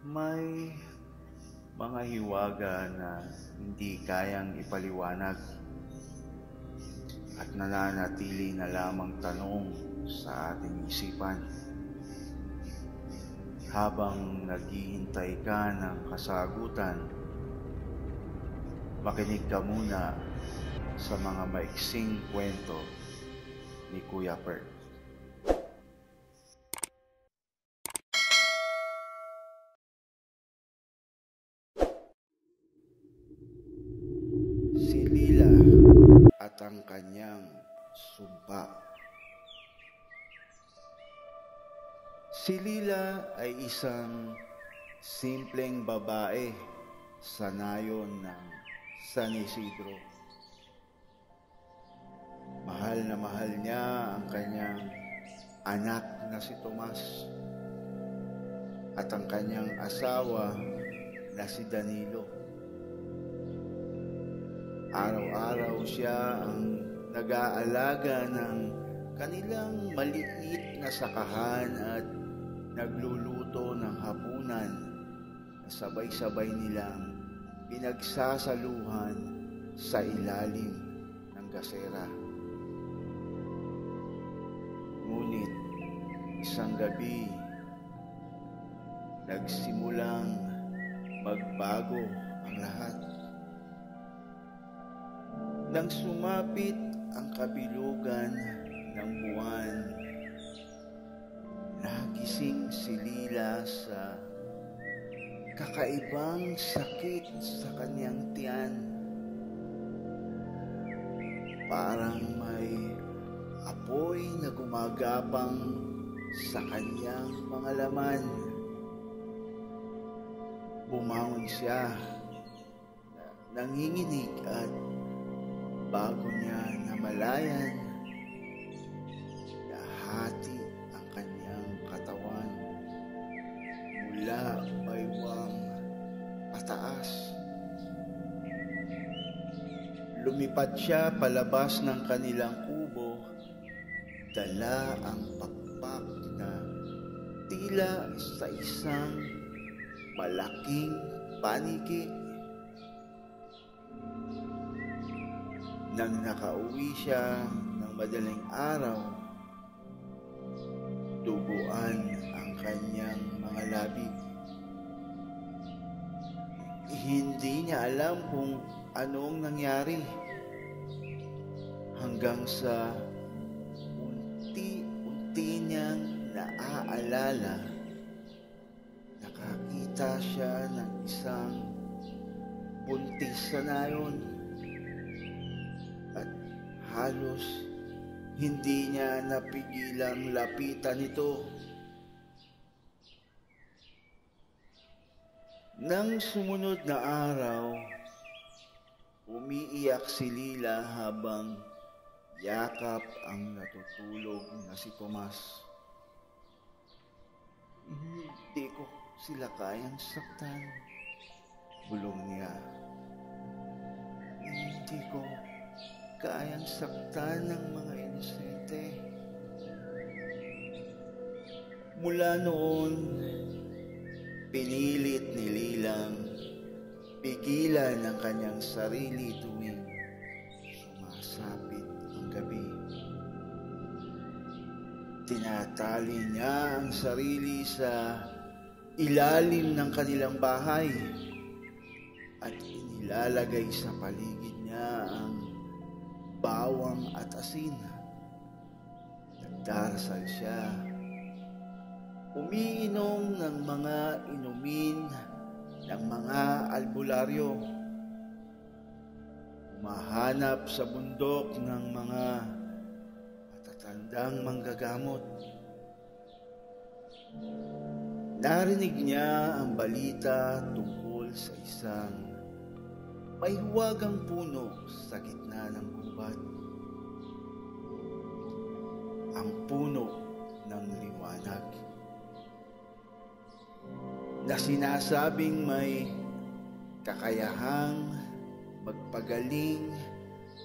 May mga hiwaga na hindi kayang ipaliwanag at nananatili na lamang tanong sa ating isipan. Habang naghihintay ka ng kasagutan, makinig ka muna sa mga maiksing kwento ni Kuya Bert. Si Lila at ang kanyang sumpa. Si Lila ay isang simpleng babae sa nayon ng San Isidro. Mahal na mahal niya ang kanyang anak na si Tomas at ang kanyang asawa na si Danilo. Araw-araw siya ang nag-aalaga ng kanilang maliit na sakahan at nagluluto ng hapunan na sabay-sabay nilang pinagsasaluhan sa ilalim ng gasera. Ngunit isang gabi, nagsimulang magbago ang lahat. Nang sumapit ang kabilugan ng buwan, nagising si Lila sa kakaibang sakit sa kanyang tiyan. Parang may apoy na gumagapang sa kanyang mga laman. Bumangon siya, nanginginig at bago niya namalayan, nahati ang kanyang katawan mula baywang pataas. Lumipad siya palabas ng kanilang kubo, dala ang pakpak na tila sa isang malaking paniki. Nang nakauwi siya ng madaling araw, duguan ang kanyang mga labi. Hindi niya alam kung anong nangyari hanggang sa unti-unti niyang naaalala. Nakakita siya ng isang buntis na nayon at halos hindi niya napigilang lapitan ito. Nang sumunod na araw, umiiyak si Lila habang yakap ang natutulog na si Tomas. Hindi ko sila kayang saktan, bulong niya. Hindi ko kayang saktan ng mga inosente. Mula noon, pinilit ni Lilang pigilan ang kanyang sarili tuwing sumasapit ang gabi. Tinatali niya ang sarili sa ilalim ng kanilang bahay at inilalagay sa paligid niya ang bawang at asin. Nagdarasal siya, umiinom ng mga inumin ng mga albularyo, umahanap sa bundok ng mga matatandang manggagamot. Narinig niya ang balita tungkol sa isang mahiwagang puno sa gitna ng gubat. Ang puno ng liwanag na sinasabing may kakayahang magpagaling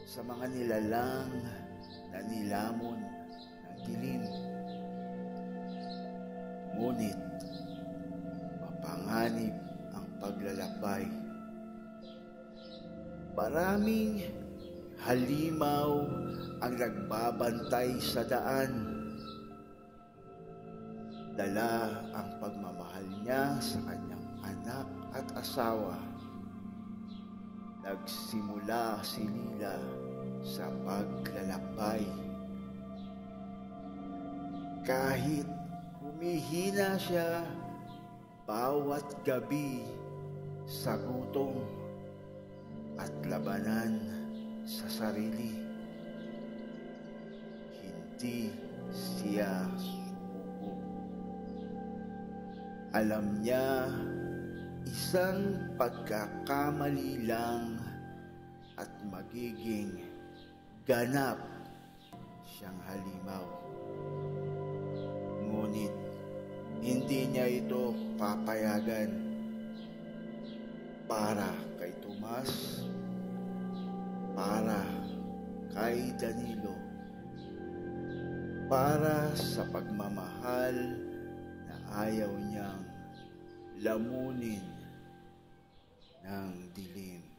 sa mga nilalang na nilamon ng dilim. Ngunit panganib ang paglalakbay. Maraming halimaw ang nagbabantay sa daan. Dala ang pagmamahal niya sa kanyang anak at asawa. Nagsimula si Lila sa paglalakbay. Kahit humihina siya bawat gabi sa gutom at labanan sa sarili, hindi siya sumuko. Alam niya, isang pagkakamali lang at magiging ganap siyang halimaw. Ngunit hindi niya ito papayagan. Para kay Tomas, para kay Danilo, para sa pagmamahal na ayaw niyang lamunin ng dilim.